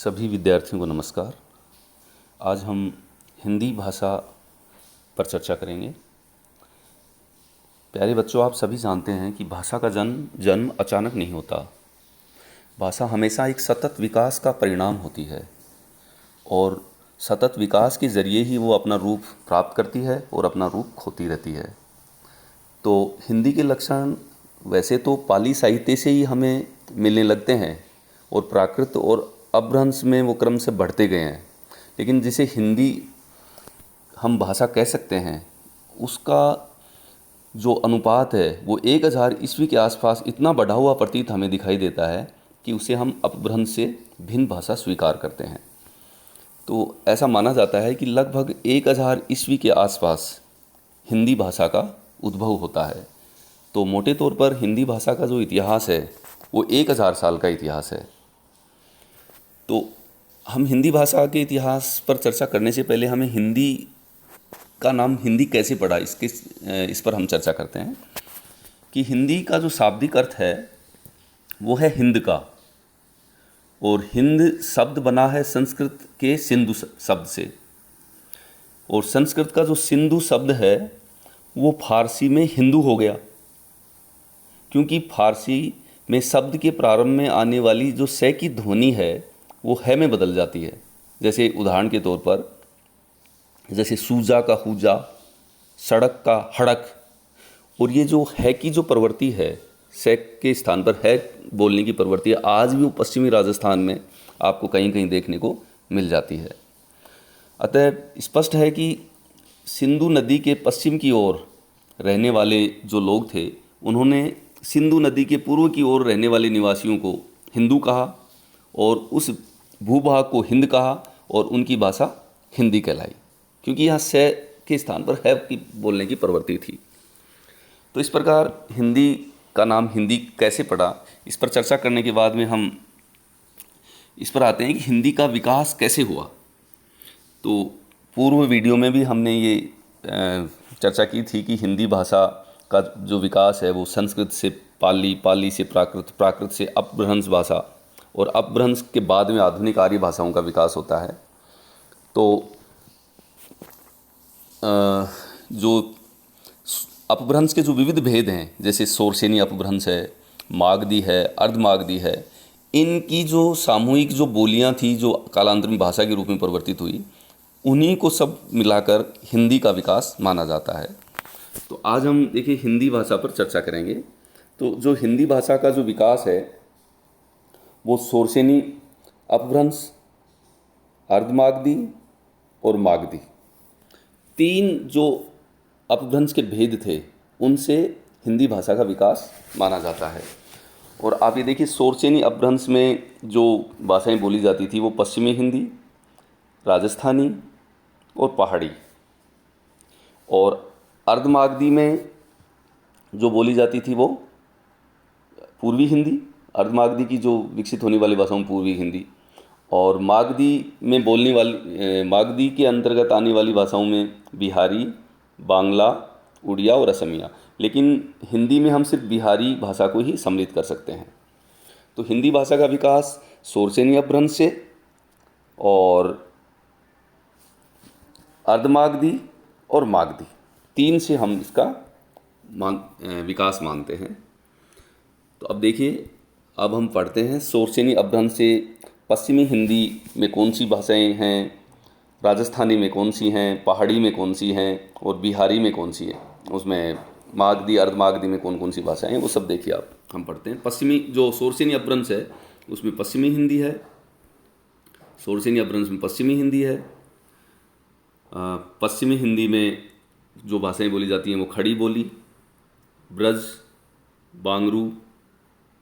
सभी विद्यार्थियों को नमस्कार। आज हम हिंदी भाषा पर चर्चा करेंगे। प्यारे बच्चों, आप सभी जानते हैं कि भाषा का जन्म अचानक नहीं होता। भाषा हमेशा एक सतत विकास का परिणाम होती है और सतत विकास के ज़रिए ही वो अपना रूप प्राप्त करती है और अपना रूप खोती रहती है। तो हिंदी के लक्षण वैसे तो पाली साहित्य से ही हमें मिलने लगते हैं और प्राकृत और अपभ्रंश में वो क्रम से बढ़ते गए हैं, लेकिन जिसे हिंदी हम भाषा कह सकते हैं उसका जो अनुपात है वो 1000 ईस्वी के आसपास इतना बढ़ा हुआ प्रतीत हमें दिखाई देता है कि उसे हम अपभ्रंश से भिन्न भाषा स्वीकार करते हैं। तो ऐसा माना जाता है कि लगभग 1000 ईस्वी के आसपास हिंदी भाषा का उद्भव होता है। तो मोटे तौर पर हिंदी भाषा का जो इतिहास है वो 1000 साल का इतिहास है। तो हम हिंदी भाषा के इतिहास पर चर्चा करने से पहले हमें हिंदी का नाम हिंदी कैसे पड़ा इस पर हम चर्चा करते हैं कि हिंदी का जो शाब्दिक अर्थ है वो है हिंद का, और हिंद शब्द बना है संस्कृत के सिंधु शब्द से, और संस्कृत का जो सिंधु शब्द है वो फारसी में हिंदू हो गया, क्योंकि फारसी में शब्द के प्रारंभ में आने वाली जो से की ध्वनि है वो है में बदल जाती है। जैसे उदाहरण के तौर पर जैसे सूजा का हुजा, सड़क का हड़क, और ये जो है की जो प्रवृत्ति है, से के स्थान पर है बोलने की प्रवृत्ति है, आज भी वो पश्चिमी राजस्थान में आपको कहीं कहीं देखने को मिल जाती है। अतः स्पष्ट है कि सिंधु नदी के पश्चिम की ओर रहने वाले जो लोग थे उन्होंने सिंधु नदी के पूर्व की ओर रहने वाले निवासियों को हिंदू कहा और उस भूभाग को हिंद कहा और उनकी भाषा हिंदी कहलाई, क्योंकि यहाँ से के स्थान पर है की बोलने की प्रवृत्ति थी। तो इस प्रकार हिंदी का नाम हिंदी कैसे पड़ा, इस पर चर्चा करने के बाद में हम इस पर आते हैं कि हिंदी का विकास कैसे हुआ। तो पूर्व वीडियो में भी हमने ये चर्चा की थी कि हिंदी भाषा का जो विकास है वो संस्कृत से पाली, पाली से प्राकृत, प्राकृत से अपभ्रंश भाषा, और अपभ्रंश के बाद में आधुनिक आर्य भाषाओं का विकास होता है। तो जो अपभ्रंश के जो विविध भेद हैं, जैसे शोरसेनी अपभ्रंश है, मागधी है, अर्धमागधी है, इनकी जो सामूहिक जो बोलियां थी जो कालांतर में भाषा के रूप में परिवर्तित हुई, उन्हीं को सब मिलाकर हिंदी का विकास माना जाता है। तो आज हम देखिए हिंदी भाषा पर चर्चा करेंगे। तो जो हिंदी भाषा का जो विकास है वो शोरसेनी अपभ्रंश, अर्धमागधी और मागधी, तीन जो अपभ्रंश के भेद थे उनसे हिंदी भाषा का विकास माना जाता है। और आप ये देखिए शोरसेनी अपभ्रंश में जो भाषाएं बोली जाती थी वो पश्चिमी हिंदी, राजस्थानी और पहाड़ी, और अर्धमागधी में जो बोली जाती थी वो पूर्वी हिंदी, अर्धमागधी की जो विकसित होने वाली भाषाओं पूर्वी हिंदी, और मागधी में बोलने वाली मागधी के अंतर्गत आने वाली भाषाओं में बिहारी, बांग्ला, उड़िया और असमिया। लेकिन हिंदी में हम सिर्फ बिहारी भाषा को ही सम्मिलित कर सकते हैं। तो हिंदी भाषा का विकास शोरसेनी अपभ्रंश से और अर्धमागधी और मागधी, तीन से हम इसका विकास मानते हैं। तो अब देखिए, अब हम पढ़ते हैं शोरसेनी अपभ्रंश से पश्चिमी हिंदी में कौन सी भाषाएं हैं, राजस्थानी में कौन सी हैं, पहाड़ी में कौन सी हैं और बिहारी में कौन सी है, उसमें मागधी, अर्धमागधी में कौन कौन सी भाषाएं हैं, वो सब देखिए आप हम पढ़ते हैं। पश्चिमी जो शोरसेनी अपभ्रंश है उसमें पश्चिमी हिंदी है, शोरसेनी अपभ्रंश में पश्चिमी हिंदी है। पश्चिमी हिंदी में जो भाषाएं बोली जाती हैं वो खड़ी बोली, ब्रज, बांगरू,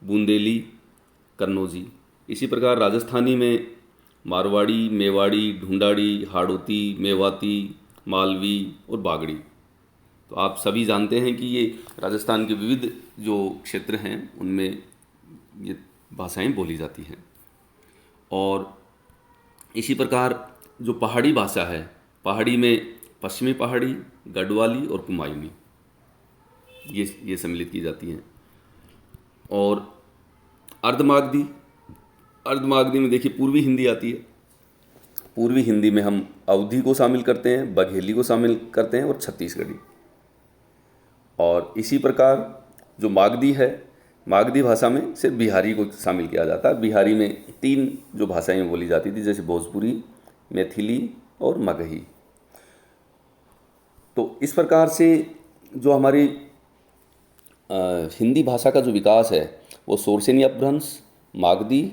बूंदेली, कन्नौजी। इसी प्रकार राजस्थानी में मारवाड़ी, मेवाड़ी, ढूंढाड़ी, हाड़ौती, मेवाती, मालवी और बागड़ी। तो आप सभी जानते हैं कि ये राजस्थान के विविध जो क्षेत्र हैं उनमें ये भाषाएं बोली जाती हैं। और इसी प्रकार जो पहाड़ी भाषा है, पहाड़ी में पश्चिमी पहाड़ी, गढ़वाली और कुमायूनी ये सम्मिलित की जाती हैं। और अर्धमागधी अर्धमागधी में देखिए पूर्वी हिंदी आती है। पूर्वी हिंदी में हम अवधी को शामिल करते हैं, बघेली को शामिल करते हैं और छत्तीसगढ़ी। और इसी प्रकार जो मागधी है, मागधी भाषा में सिर्फ बिहारी को शामिल किया जाता है। बिहारी में 3 जो भाषाएं बोली जाती थी, जैसे भोजपुरी, मैथिली और मगही। तो इस प्रकार से जो हमारी हिंदी भाषा का जो विकास है वो सोरसेनी अपभ्रंश, मागधी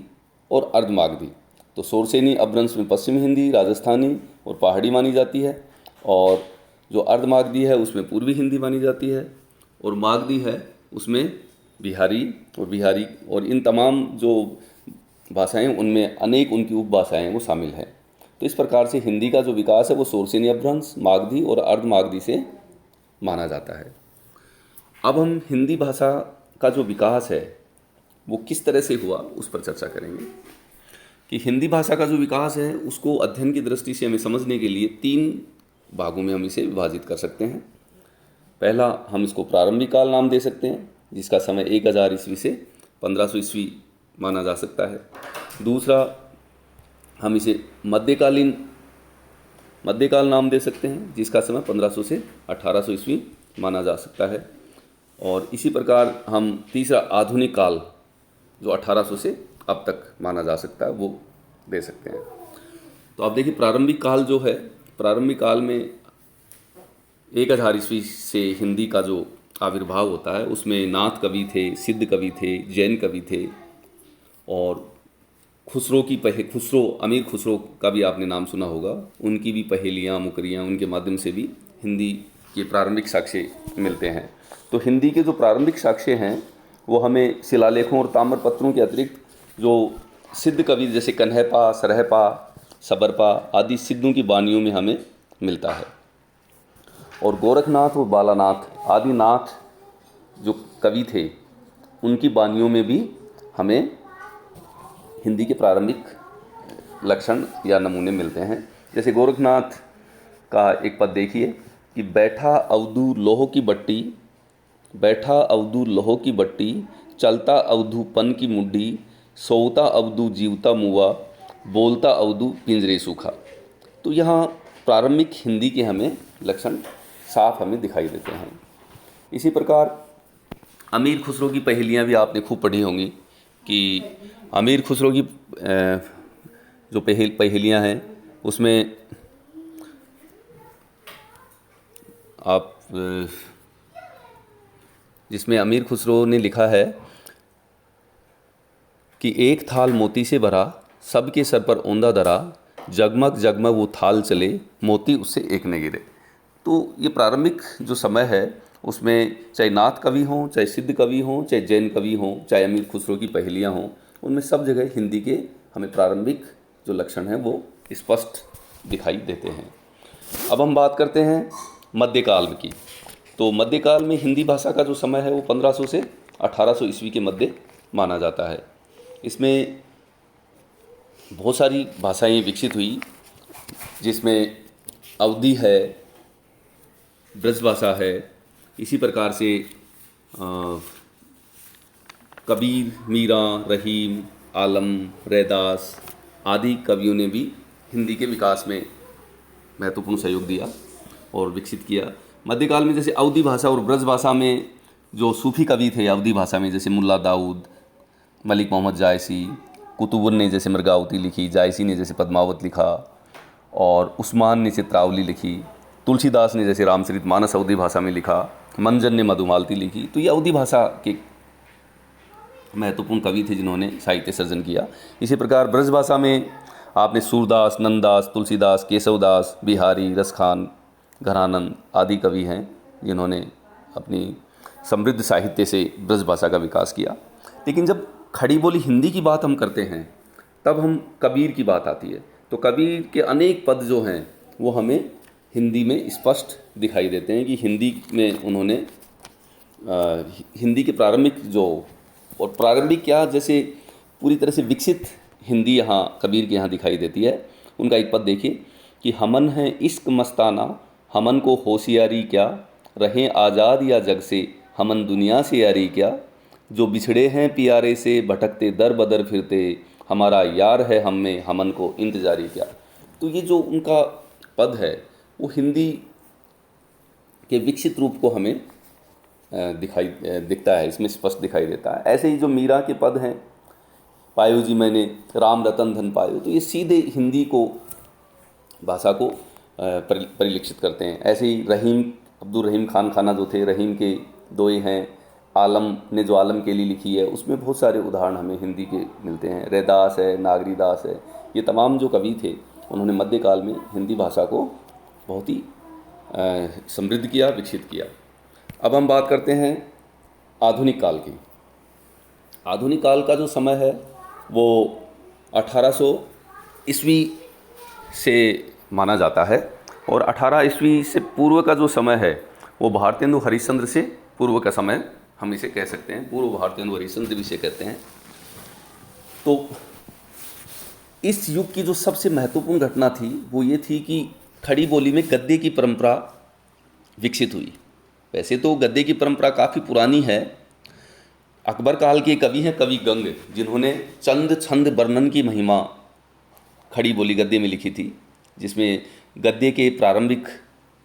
और अर्धमागधी। तो सोरसेनी अपभ्रंश में पश्चिमी हिंदी, राजस्थानी और पहाड़ी मानी जाती है, और जो अर्धमागधी है उसमें पूर्वी हिंदी मानी जाती है, और मागधी है उसमें बिहारी और इन तमाम जो भाषाएं उनमें अनेक उनकी उपभाषाएं वो शामिल हैं। तो इस प्रकार से हिंदी का जो विकास है वो सोरसेनी अपभ्रंश, मागधी और अर्धमागधी से माना जाता है। अब हम हिंदी भाषा का जो विकास है वो किस तरह से हुआ उस पर चर्चा करेंगे कि हिंदी भाषा का जो विकास है उसको अध्ययन की दृष्टि से हमें समझने के लिए 3 भागों में हम इसे विभाजित कर सकते हैं। पहला, हम इसको प्रारंभिक काल नाम दे सकते हैं, जिसका समय 1000 ईस्वी से 1500 ईस्वी माना जा सकता है। दूसरा, हम इसे मध्यकाल नाम दे सकते हैं, जिसका समय 1500 से 1800 ईस्वी माना जा सकता है। और इसी प्रकार हम तीसरा, आधुनिक काल, जो 1800 से अब तक माना जा सकता है, वो दे सकते हैं। तो आप देखिए, प्रारंभिक काल जो है, प्रारंभिक काल में 1000 ईस्वी से हिंदी का जो आविर्भाव होता है उसमें नाथ कवि थे, सिद्ध कवि थे, जैन कवि थे, और अमीर खुसरो का भी आपने नाम सुना होगा। उनकी भी पहेलियाँ, मुकरियाँ, उनके माध्यम से भी हिंदी के प्रारंभिक साक्ष्य मिलते हैं। तो हिंदी के जो प्रारंभिक साक्ष्य हैं वो हमें शिलालेखों और ताम्रपत्रों के अतिरिक्त जो सिद्ध कवि जैसे कन्हैपा, सरहपा, सबरपा आदि सिद्धों की वाणियों में हमें मिलता है। और गोरखनाथ और बालानाथ आदि नाथ जो कवि थे उनकी वाणियों में भी हमें हिंदी के प्रारंभिक लक्षण या नमूने मिलते हैं। जैसे गोरखनाथ का एक पद देखिए कि बैठा अवधू लोहो की बट्टी, चलता अवधू पन की मुड्ढी, सोता अवधू जीवता मुआ, बोलता अवधू पिंजरे सूखा। तो यहाँ प्रारंभिक हिंदी के हमें लक्षण साफ हमें दिखाई देते हैं। इसी प्रकार अमीर खुसरो की पहेलियाँ भी आपने खूब पढ़ी होंगी कि अमीर खुसरो की जो पहेलियाँ हैं उसमें आप जिसमें अमीर खुसरो ने लिखा है कि एक थाल मोती से भरा, सबके सर पर औंधा धरा, जगमग जगमग वो थाल चले, मोती उससे एक न गिरे। तो ये प्रारंभिक जो समय है उसमें चाहे नाथ कवि हों, चाहे सिद्ध कवि हों, चाहे जैन कवि हों, चाहे अमीर खुसरो की पहेलियाँ हों, उनमें सब जगह हिंदी के हमें प्रारंभिक जो लक्षण हैं वो स्पष्ट दिखाई देते हैं। अब हम बात करते हैं मध्यकाल की। तो मध्यकाल में हिंदी भाषा का जो समय है वो 1500 से 1800 ईस्वी के मध्य माना जाता है। इसमें बहुत सारी भाषाएं विकसित हुई, जिसमें अवधी है, ब्रज भाषा है। इसी प्रकार से कबीर, मीरा, रहीम, आलम, रैदास आदि कवियों ने भी हिंदी के विकास में महत्वपूर्ण सहयोग दिया और विकसित किया। मध्यकाल में जैसे अवधी भाषा और ब्रज भाषा में जो सूफी कवि थे अवधी भाषा में, जैसे मुल्ला दाऊद, मलिक मोहम्मद जायसी, कुतुबुन ने जैसे मृगावती लिखी, जायसी ने जैसे पद्मावत लिखा, और उस्मान ने चित्रावली लिखी, तुलसीदास ने जैसे रामचरितमानस अवधी भाषा में लिखा, मंजन ने मधुमालती लिखी। तो ये अवधी भाषा के महत्वपूर्ण कवि थे जिन्होंने साहित्य सर्जन किया। इसी प्रकार ब्रज भाषा में आपने सूरदास, नंददास, तुलसीदास, केशवदास, बिहारी, रसखान, घरानंद आदि कवि हैं जिन्होंने अपनी समृद्ध साहित्य से ब्रज भाषा का विकास किया। लेकिन जब खड़ी बोली हिंदी की बात हम करते हैं तब हम कबीर की बात आती है। तो कबीर के अनेक पद जो हैं वो हमें हिंदी में स्पष्ट दिखाई देते हैं कि हिंदी में उन्होंने हिंदी के प्रारंभिक जो, और प्रारंभिक क्या, जैसे पूरी तरह से विकसित हिंदी यहाँ कबीर के यहाँ दिखाई देती है। उनका एक पद देखिए कि हमन है इश्क मस्ताना, हमन को होशियारी क्या, रहें आज़ाद या जग से, हमन दुनिया से यारी क्या, जो बिछड़े हैं प्यारे से, भटकते दर बदर फिरते, हमारा यार है हम में हमन को इंतजारी क्या। तो ये जो उनका पद है वो हिंदी के विकसित रूप को हमें दिखता है, इसमें स्पष्ट दिखाई देता है। ऐसे ही जो मीरा के पद हैं, पायो जी मैंने राम रतन धन पायो, तो ये सीधे हिंदी को भाषा को परिलक्षित करते हैं। ऐसे ही रहीम, अब्दुल रहीम खान खाना जो थे, रहीम के दोए हैं। आलम ने जो आलम के लिए लिखी है उसमें बहुत सारे उदाहरण हमें हिंदी के मिलते हैं। रैदास है, नागरीदास है, ये तमाम जो कवि थे उन्होंने मध्यकाल में हिंदी भाषा को बहुत ही समृद्ध किया, विकसित किया। अब हम बात करते हैं आधुनिक काल की। आधुनिक काल का जो समय है वो 1800 ईस्वी से माना जाता है, और 18 ईस्वी से पूर्व का जो समय है वो भारतेंदु हरिश्चंद्र से पूर्व का समय हम इसे कह सकते हैं, पूर्व भारतेंदु हरिश्चंद्र इसे कहते हैं। तो इस युग की जो सबसे महत्वपूर्ण घटना थी वो ये थी कि खड़ी बोली में गद्य की परंपरा विकसित हुई। वैसे तो गद्य की परंपरा काफ़ी पुरानी है। अकबर काल के कवि हैं कवि गंग, जिन्होंने चंद छंद वर्णन की महिमा खड़ी बोली गद्य में लिखी थी, जिसमें गद्य के प्रारंभिक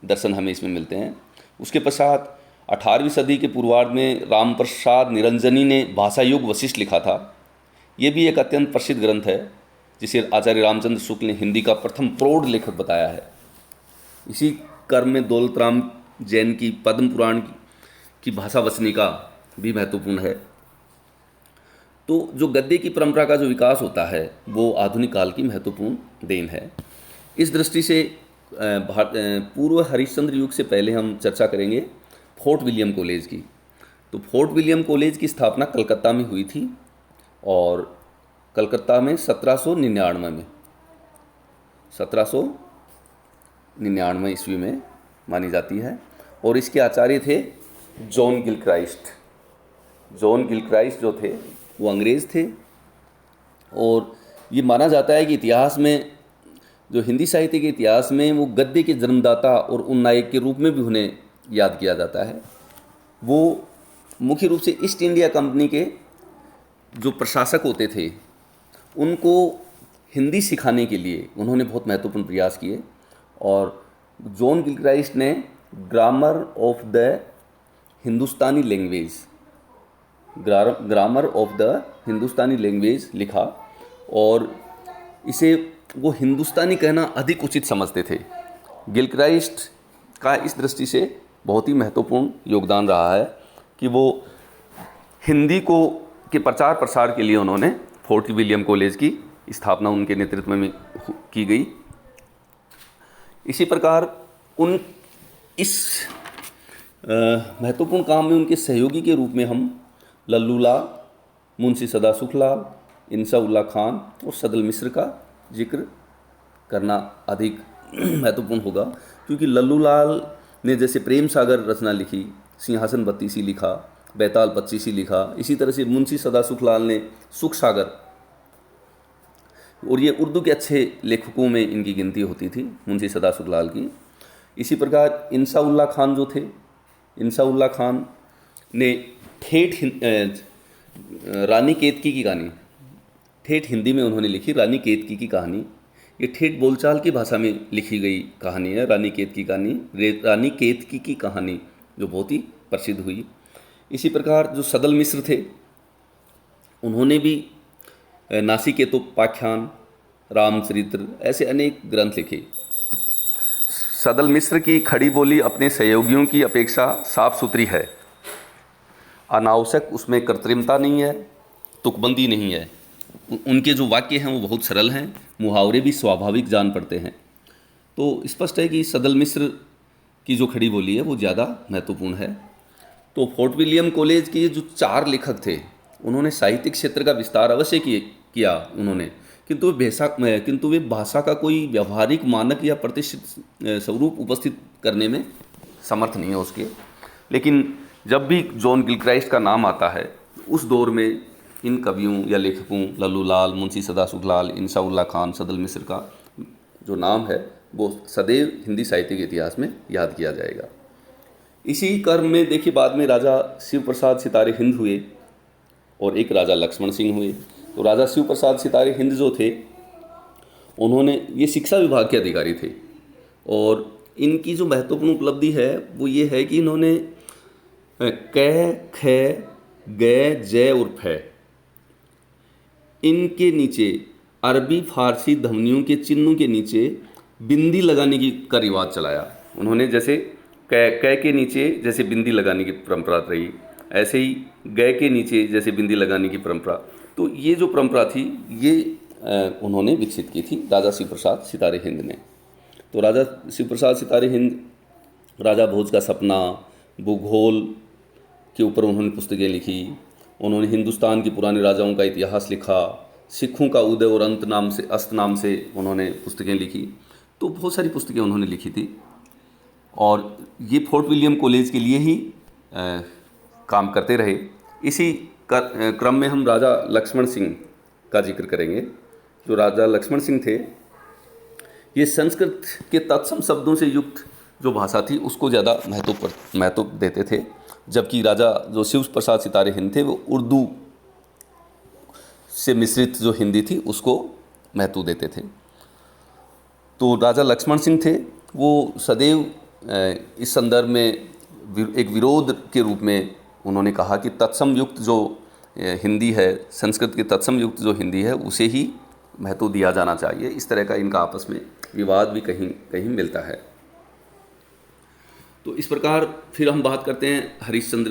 दर्शन हमें इसमें मिलते हैं। उसके पश्चात 18वीं सदी के पूर्वार्ध में राम प्रसाद निरंजनी ने भाषा युग वशिष्ठ लिखा था। ये भी एक अत्यंत प्रसिद्ध ग्रंथ है, जिसे आचार्य रामचंद्र शुक्ल ने हिंदी का प्रथम प्रौढ़ लेखक बताया है। इसी क्रम में दौलत राम जैन की पद्म पुराण की भाषा वचनिका भी महत्वपूर्ण है। तो जो गद्य की परंपरा का जो विकास होता है वो आधुनिक काल की महत्वपूर्ण देन है। इस दृष्टि से पूर्व हरिश्चंद्र युग से पहले हम चर्चा करेंगे फोर्ट विलियम कॉलेज की। तो फोर्ट विलियम कॉलेज की स्थापना कलकत्ता में हुई थी, और कलकत्ता में 1799 ईस्वी में मानी जाती है। और इसके आचार्य थे जॉन गिलक्राइस्ट। जॉन गिलक्राइस्ट जो थे वो अंग्रेज़ थे, और ये माना जाता है कि इतिहास में, जो हिंदी साहित्य के इतिहास में, वो गद्य के जन्मदाता और उन नायक के रूप में भी उन्हें याद किया जाता है। वो मुख्य रूप से ईस्ट इंडिया कंपनी के जो प्रशासक होते थे उनको हिंदी सिखाने के लिए उन्होंने बहुत महत्वपूर्ण प्रयास किए। और जॉन गिलक्राइस्ट ने grammar of the Hindustani language, grammar of the Hindustani language लिखा, और इसे वो हिंदुस्तानी कहना अधिक उचित समझते थे। गिलक्राइस्ट का इस दृष्टि से बहुत ही महत्वपूर्ण योगदान रहा है कि वो हिंदी को के प्रचार प्रसार के लिए उन्होंने फोर्ट विलियम कॉलेज की स्थापना उनके नेतृत्व में की गई। इसी प्रकार इस महत्वपूर्ण काम में उनके सहयोगी के रूप में हम लल्लू लाल, मुंशी सदा सुखलाल, इंसाउल्लाह खान और सदल मिश्र का जिक्र करना अधिक महत्वपूर्ण होगा, क्योंकि लल्लू लाल ने जैसे प्रेम सागर रचना लिखी, सिंहासन बत्तीसी लिखा, बैताल पच्चीसी लिखा, इसी तरह से मुंशी सदा सुखलाल ने सुख सागर, और ये उर्दू के अच्छे लेखकों में इनकी गिनती होती थी मुंशी सदा सुखलाल की। इसी प्रकार इंसाउल्लाह खान जो थे, इंसाउल्लाह खान ने ठेठ रानी केतकी की कहानी ठेठ हिंदी में उन्होंने लिखी। रानी केतकी की कहानी ये ठेठ बोलचाल की भाषा में लिखी गई कहानी है। रानी केतकी की कहानी जो बहुत ही प्रसिद्ध हुई। इसी प्रकार जो सदल मिश्र थे उन्होंने भी नासिकेतोपाख्यान, रामचरित्र, ऐसे अनेक ग्रंथ लिखे। सदल मिश्र की खड़ी बोली अपने सहयोगियों की अपेक्षा साफ सुथरी है, अनावश्यक उसमें कृत्रिमता नहीं है, तुकबंदी नहीं है। उनके जो वाक्य हैं वो बहुत सरल हैं, मुहावरे भी स्वाभाविक जान पड़ते हैं। तो स्पष्ट है कि सदल मिश्र की जो खड़ी बोली है वो ज़्यादा महत्वपूर्ण है। तो फोर्ट विलियम कॉलेज के जो 4 लेखक थे उन्होंने साहित्यिक क्षेत्र का विस्तार अवश्य किया उन्होंने, किंतु वे भाषा का कोई व्यवहारिक मानक या प्रतिष्ठित स्वरूप उपस्थित करने में समर्थ नहीं है उसके। लेकिन जब भी जॉन गिलक्राइस्ट का नाम आता है उस दौर में इन कवियों या लेखकों लल्लू लाल, मुंशी सदा सुखलाल, इंसाउल्लाह खान, सदल मिश्र का जो नाम है वो सदैव हिंदी साहित्य के इतिहास में याद किया जाएगा। इसी क्रम में देखिए बाद में राजा शिव प्रसाद सितारे हिंद हुए और एक राजा लक्ष्मण सिंह हुए। तो राजा शिव प्रसाद सितारे हिंद जो थे, उन्होंने, ये शिक्षा विभाग के अधिकारी थे, और इनकी जो महत्वपूर्ण उपलब्धि है वो ये है कि इन्होंने क, ख, ग, जय और फै, इनके नीचे अरबी फारसी ध्वनियों के चिन्हों के नीचे बिंदी लगाने का रिवाज चलाया उन्होंने। जैसे क के नीचे जैसे बिंदी लगाने की परंपरा रही, ऐसे ही ग के नीचे जैसे बिंदी लगाने की परंपरा, तो ये जो परंपरा थी ये उन्होंने विकसित की थी राजा शिव प्रसाद सितारे हिंद ने। तो राजा शिव प्रसाद सितारे हिंद, राजा भोज का सपना, भूगोल के ऊपर उन्होंने पुस्तकें लिखी, उन्होंने हिंदुस्तान के पुराने राजाओं का इतिहास लिखा, सिखों का उदय और अंत नाम से, अस्त नाम से उन्होंने पुस्तकें लिखी। तो बहुत सारी पुस्तकें उन्होंने लिखी थी, और ये फोर्ट विलियम कॉलेज के लिए ही काम करते रहे। इसी क्रम में हम राजा लक्ष्मण सिंह का जिक्र करेंगे। जो राजा लक्ष्मण सिंह थे, ये संस्कृत के तत्सम शब्दों से युक्त जो भाषा थी उसको ज़्यादा महत्व देते थे, जबकि राजा जो शिव प्रसाद सितारे हिंद थे वो उर्दू से मिश्रित जो हिंदी थी उसको महत्व देते थे। तो राजा लक्ष्मण सिंह थे, वो सदैव इस संदर्भ में एक विरोध के रूप में उन्होंने कहा कि तत्सम युक्त जो हिंदी है, संस्कृत की तत्सम युक्त जो हिंदी है उसे ही महत्व दिया जाना चाहिए। इस तरह का इनका आपस में विवाद भी कहीं कहीं मिलता है। तो इस प्रकार फिर हम बात करते हैं हरिश्चंद्र,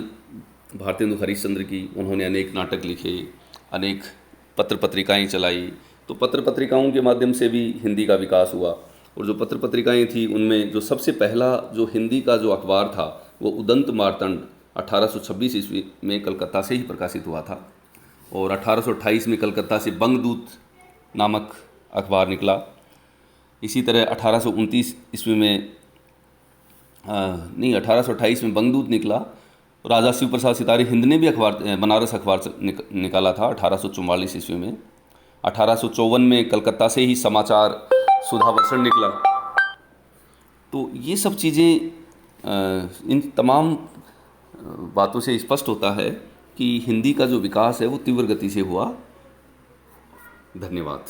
भारतेंदु हरिश्चंद्र की। उन्होंने अनेक नाटक लिखे, अनेक पत्र पत्रिकाएँ चलाई। तो पत्र पत्रिकाओं के माध्यम से भी हिंदी का विकास हुआ, और जो पत्र पत्रिकाएँ थी उनमें जो सबसे पहला जो हिंदी का जो अखबार था वो उदंत मार्तंड 1826 ईस्वी में कलकत्ता से ही प्रकाशित हुआ था, और 1828 में कलकत्ता से बंगदूत नामक अखबार निकला। इसी तरह 1829 ईस्वी में 1828 में बंगदूत निकला। राजा शिव प्रसाद सितारे हिंद ने भी अखबार, बनारस अखबार निकाला था 1844 ईस्वी में। 1854 में कलकत्ता से ही समाचार सुधावर्षण निकला। तो ये सब चीज़ें, इन तमाम बातों से स्पष्ट होता है कि हिंदी का जो विकास है वो तीव्र गति से हुआ। धन्यवाद।